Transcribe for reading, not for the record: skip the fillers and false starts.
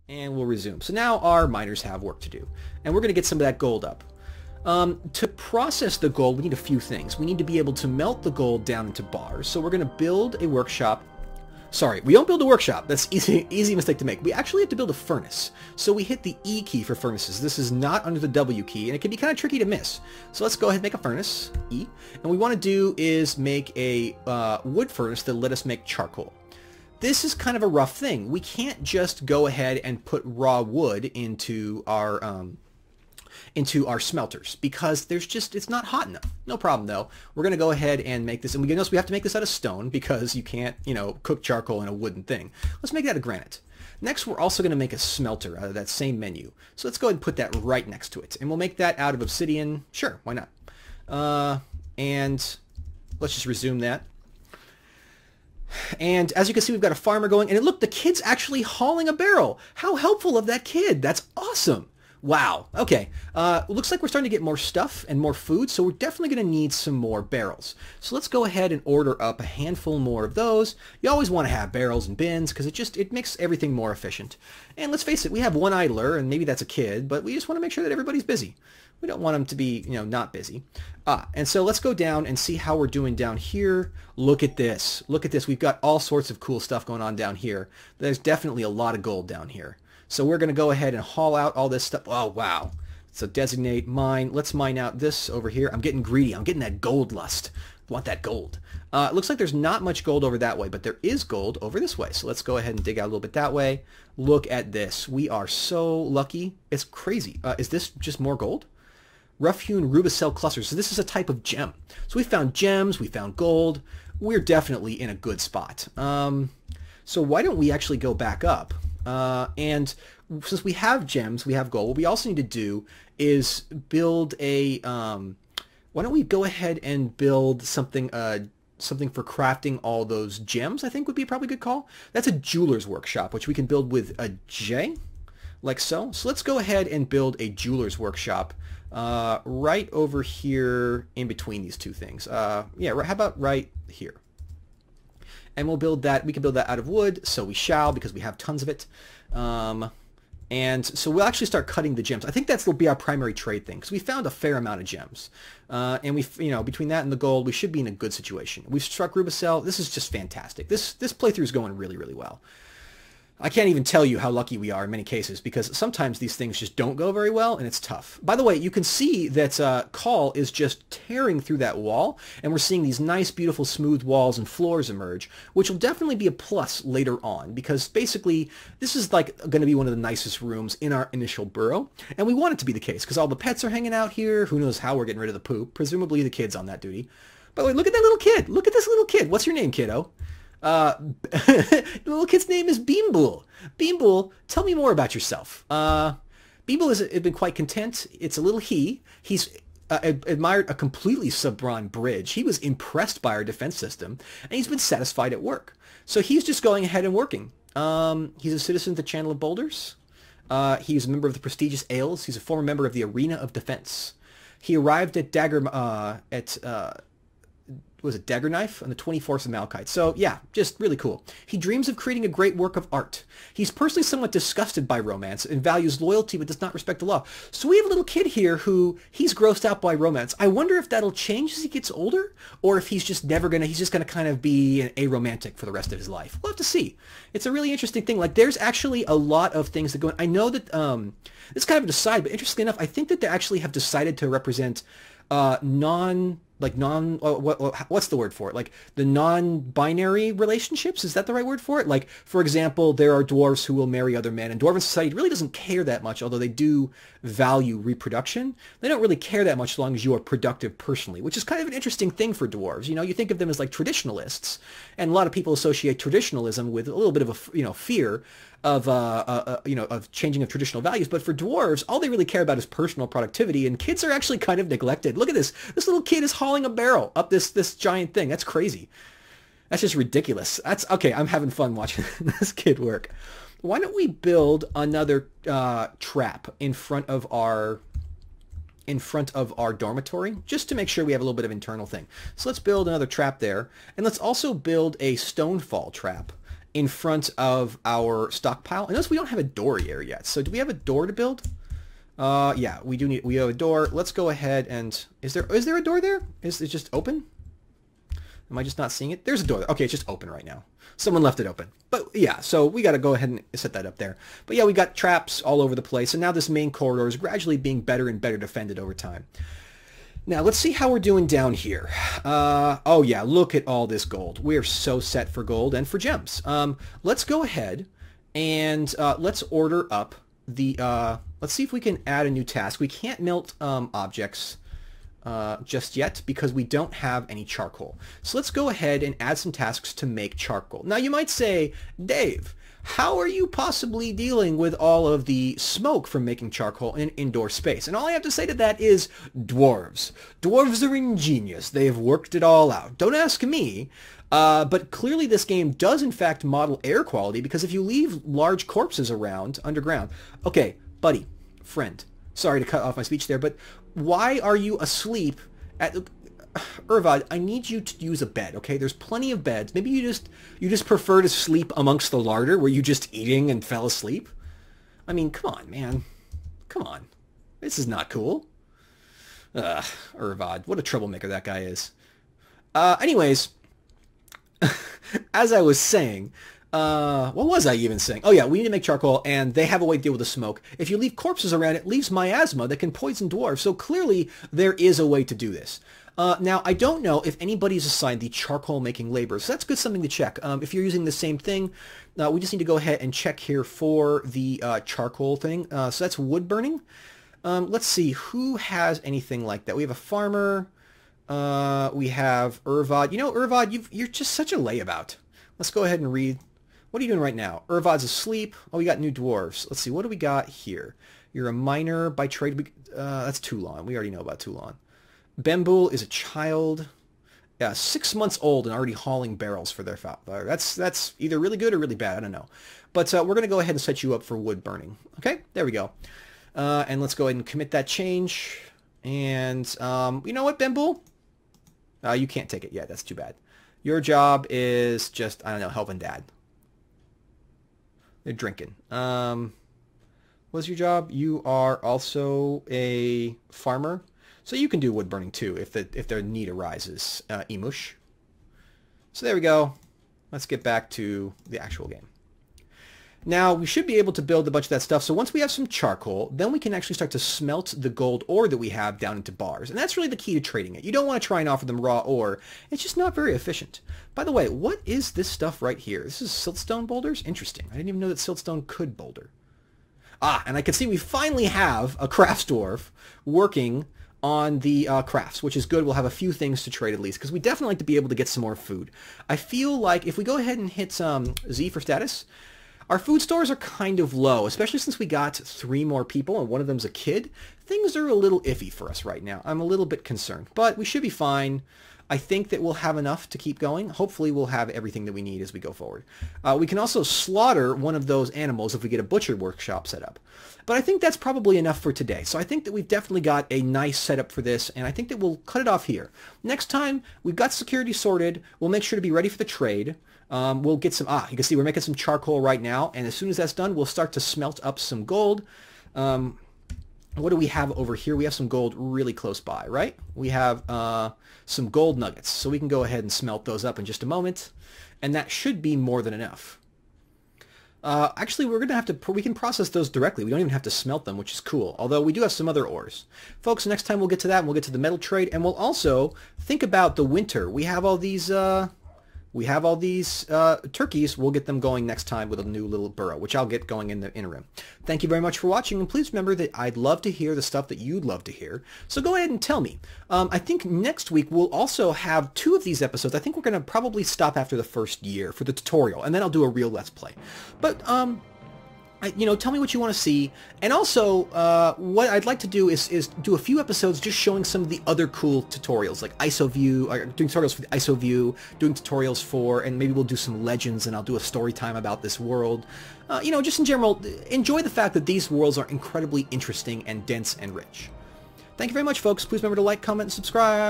And we'll resume. So now our miners have work to do. And we're going to get some of that gold up. To process the gold, we need a few things. We need to be able to melt the gold down into bars. So we're going to build a workshop. Sorry, we don't build a workshop. That's easy mistake to make. We actually have to build a furnace. So we hit the E key for furnaces. This is not under the W key, and it can be kind of tricky to miss. So let's go ahead and make a furnace, E. And what we want to do is make a wood furnace that'll let us make charcoal. This is kind of a rough thing. We can't just go ahead and put raw wood into our smelters because it's not hot enough. No problem though. We're going to go ahead and make this, and we have to make this out of stone because you can't, cook charcoal in a wooden thing. Let's make that out of granite. Next, we're also going to make a smelter out of that same menu. So let's go ahead and put that right next to it, and we'll make that out of obsidian. Sure, why not? And let's just resume that. And as you can see, we've got a farmer going, and look, the kid's actually hauling a barrel. How helpful of that kid. That's awesome. Wow. Okay. Looks like we're starting to get more stuff and more food, so we're definitely going to need some more barrels. So let's go ahead and order up a handful more of those. You always want to have barrels and bins because it makes everything more efficient. And let's face it, we have one idler, and maybe that's a kid, but we just want to make sure that everybody's busy. We don't want them to be, not busy. And so let's go down and see how we're doing down here. Look at this. Look at this. We've got all sorts of cool stuff going on down here. There's definitely a lot of gold down here. So we're going to go ahead and haul out all this stuff. Oh, wow. So designate mine. Let's mine out this over here. I'm getting greedy. I'm getting that gold lust. I want that gold. It looks like there's not much gold over that way, but there is gold over this way. So let's go ahead and dig out a little bit that way. Look at this. We are so lucky. It's crazy. Is this just more gold? Rough-hewn rubicell clusters. So this is a type of gem. So we found gems. We found gold. We're definitely in a good spot. So why don't we actually go back up? And since we have gems, we have gold, what we also need to do is build a, why don't we go ahead and build something, something for crafting all those gems, I think would be probably a good call. That's a jeweler's workshop, which we can build with a J, like so. So let's go ahead and build a jeweler's workshop right over here in between these two things. Yeah, how about right here? And we'll build that. We can build that out of wood, so we shall, because we have tons of it. And so we'll actually start cutting the gems. I think that'll be our primary trade thing, because we found a fair amount of gems. And between that and the gold, we should be in a good situation. We've struck Rubicell. This is just fantastic. This playthrough is going really, really well. I can't even tell you how lucky we are in many cases, because sometimes these things just don't go very well, and it's tough. By the way, you can see that Call is just tearing through that wall, and we're seeing these nice, beautiful, smooth walls and floors emerge, which will definitely be a plus later on, because basically, this is like going to be one of the nicest rooms in our initial burrow, and we want it to be the case, because all the pets are hanging out here. Who knows how we're getting rid of the poop? Presumably the kid's on that duty. By the way, look at that little kid. Look at this little kid. What's your name, kiddo? The little kid's name is Beanbool. Beanbool, tell me more about yourself. Beanbool has been quite content. It's a little he. He's admired a completely sub-bron bridge. He was impressed by our defense system, and he's been satisfied at work. So he's just going ahead and working. He's a citizen of the Channel of Boulders. He's a member of the prestigious Ales. He's a former member of the Arena of Defense. He arrived at was it Dagger Knife on the 24th of Malachite. So yeah, just really cool. He dreams of creating a great work of art. He's personally somewhat disgusted by romance and values loyalty but does not respect the law. So we have a little kid here who he's grossed out by romance. I wonder if that'll change as he gets older, or if he's just gonna kind of be an aromantic for the rest of his life. We'll have to see. It's a really interesting thing. Like, there's actually a lot of things that go in. I know that it's kind of an aside, but interestingly enough, I think that they actually have decided to represent what's the word for it? Like the non-binary relationships? Is that the right word for it? Like, for example, there are dwarves who will marry other men, and dwarven society really doesn't care that much, although they do value reproduction. They don't really care that much as long as you are productive personally, which is kind of an interesting thing for dwarves. You think of them as like traditionalists, and a lot of people associate traditionalism with a little bit of a fear of changing of traditional values. But for dwarves, all they really care about is personal productivity, and kids are actually kind of neglected. Look at this. This little kid is hauling a barrel up this giant thing. That's crazy. That's just ridiculous. That's okay. I'm having fun watching this kid work. Why don't we build another trap in front of our dormitory, just to make sure we have a little bit of internal thing. So let's build another trap there, and let's also build a stonefall trap in front of our stockpile. And notice we don't have a door here yet. So do we have a door to build? Yeah, we have a door. Let's go ahead and... Is there a door there? Is it just open? Am I just not seeing it? There's a door there. Okay, it's just open right now. Someone left it open. But yeah, so we got to go ahead and set that up there. But yeah, we got traps all over the place. And now this main corridor is gradually being better and better defended over time. Now, let's see how we're doing down here. Oh yeah, look at all this gold. We're so set for gold and for gems. Let's go ahead and let's order up the... let's see if we can add a new task. We can't melt objects just yet because we don't have any charcoal. So let's go ahead and add some tasks to make charcoal. Now you might say, Dave, how are you possibly dealing with all of the smoke from making charcoal in an indoor space? And all I have to say to that is dwarves. Dwarves are ingenious. They have worked it all out. Don't ask me. But clearly this game does in fact model air quality, because if you leave large corpses around underground... Okay, buddy, friend, sorry to cut off my speech there, but why are you asleep at... Irvad, I need you to use a bed, okay? There's plenty of beds. Maybe you just prefer to sleep amongst the larder where you just eating and fell asleep? I mean, come on, man. Come on. This is not cool. Irvad, what a troublemaker that guy is. Anyways, as I was saying... what was I even saying? Oh yeah, we need to make charcoal, and they have a way to deal with the smoke. If you leave corpses around, it leaves miasma that can poison dwarves, so clearly there is a way to do this. Now, I don't know if anybody's assigned the charcoal making labor, so that's good something to check. If you're using the same thing, we just need to go ahead and check here for the charcoal thing. So that's wood burning. Let's see, who has anything like that? We have a farmer. We have Irvad. You know, Irvad, you're just such a layabout. Let's go ahead and read. What are you doing right now? Irvad's asleep. Oh, we got new dwarves. Let's see. What do we got here? You're a miner by trade. That's Toulon. We already know about Toulon. Bembul is a child. Yeah, 6 months old and already hauling barrels for their father. That's either really good or really bad. I don't know. But we're going to go ahead and set you up for wood burning. Okay, there we go. And let's go ahead and commit that change. And you know what, Bembul? You can't take it yet. That's too bad. Your job is just, I don't know, helping Dad. They're drinking. What's your job? You are also a farmer. So you can do wood burning too if their need arises, Emush. So there we go. Let's get back to the actual game. Now, we should be able to build a bunch of that stuff. So once we have some charcoal, then we can actually start to smelt the gold ore that we have down into bars. And that's really the key to trading it. You don't want to try and offer them raw ore. It's just not very efficient. By the way, what is this stuff right here? This is siltstone boulders? Interesting. I didn't even know that siltstone could boulder. Ah, and I can see we finally have a crafts dwarf working on the crafts, which is good. We'll have a few things to trade at least, because we definitely like to be able to get some more food. I feel like if we go ahead and hit Z for status, our food stores are kind of low, especially since we got 3 more people and one of them's a kid. Things are a little iffy for us right now. I'm a little bit concerned, but we should be fine. I think that we'll have enough to keep going. Hopefully we'll have everything that we need as we go forward. We can also slaughter one of those animals if we get a butcher workshop set up. But I think that's probably enough for today. So I think that we've definitely got a nice setup for this, and I think that we'll cut it off here. Next time, we've got security sorted. We'll make sure to be ready for the trade. We'll get some, you can see we're making some charcoal right now, and as soon as that's done, we'll start to smelt up some gold. What do we have over here? We have some gold really close by, right? We have some gold nuggets, so we can go ahead and smelt those up in just a moment, and that should be more than enough. Actually, we're going to have to, we can process those directly. We don't even have to smelt them, which is cool, although we do have some other ores. Folks, next time we'll get to that, and we'll get to the metal trade, and we'll also think about the winter. We have all these... turkeys. We'll get them going next time with a new little burrow, which I'll get going in the interim. Thank you very much for watching, and please remember that I'd love to hear the stuff that you'd love to hear. So go ahead and tell me. I think next week we'll also have 2 of these episodes. I think we're going to probably stop after the first year for the tutorial, and then I'll do a real Let's Play. But, tell me what you want to see, and also what I'd like to do is do a few episodes just showing some of the other cool tutorials, like ISOView, or doing tutorials for the ISOView, doing tutorials for, and maybe we'll do some legends, and I'll do a story time about this world. Just in general, enjoy the fact that these worlds are incredibly interesting and dense and rich. Thank you very much, folks. Please remember to like, comment, and subscribe.